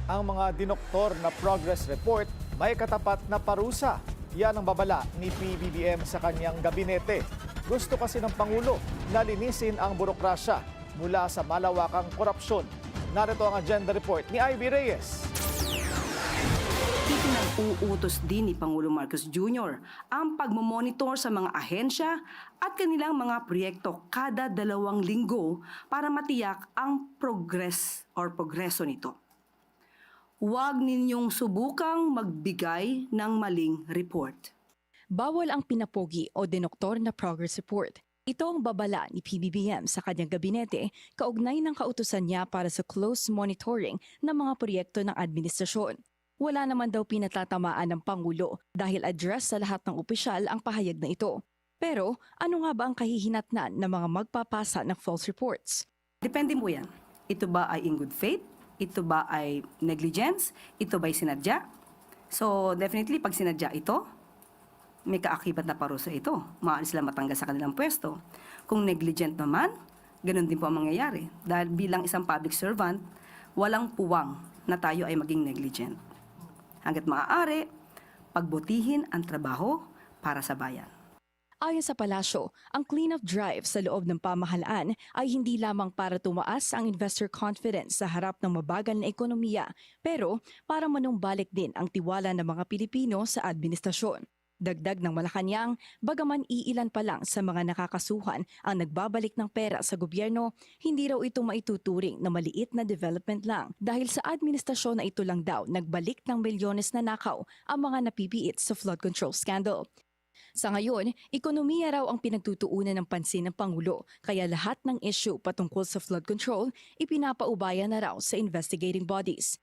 Ang mga dinoktor na progress report may katapat na parusa. Yan ang babala ni PBBM sa kanyang gabinete. Gusto kasi ng Pangulo na linisin ang burokrasya mula sa malawakang korupsyon. Narito ang agenda report ni Ivy Reyes. Ipinag-uutos din ni Pangulo Marcos Jr. ang pagmomonitor sa mga ahensya at kanilang mga proyekto kada 2 linggo para matiyak ang progreso nito. Huwag ninyong subukang magbigay ng maling report. Bawal ang pinapogi o dinoktor na progress report. Ito ang babala ni PBBM sa kanyang gabinete kaugnay ng kautusan niya para sa close monitoring ng mga proyekto ng administrasyon. Wala naman daw pinatatamaan ng Pangulo dahil address sa lahat ng opisyal ang pahayag na ito. Pero ano nga ba ang kahihinatnan ng mga magpapasa ng false reports? Depende mo yan. Ito ba ay in good faith? Ito ba ay negligence? Ito ba ay sinadya? So definitely pag sinadya ito, may kaakibat na parusa ito. Maaari sila matanggal sa kanilang pwesto. Kung negligent naman, ganun din po ang mangyayari. Dahil bilang isang public servant, walang puwang na tayo ay maging negligent. Hanggat maaari, pagbutihin ang trabaho para sa bayan. Ayon sa palasyo, ang clean-up drive sa loob ng pamahalaan ay hindi lamang para tumaas ang investor confidence sa harap ng mabagal na ekonomiya, pero para manumbalik din ang tiwala ng mga Pilipino sa administrasyon. Dagdag ng Malacanang, bagaman iilan pa lang sa mga nakakasuhan ang nagbabalik ng pera sa gobyerno, hindi raw ito maituturing na maliit na development lang dahil sa administrasyon na ito lang daw nagbalik ng milyones na nakaw ang mga napipiit sa flood control scandal. Sa ngayon, ekonomiya raw ang pinagtutuunan ng pansin ng Pangulo, kaya lahat ng issue patungkol sa flood control ipinapaubaya na raw sa investigating bodies.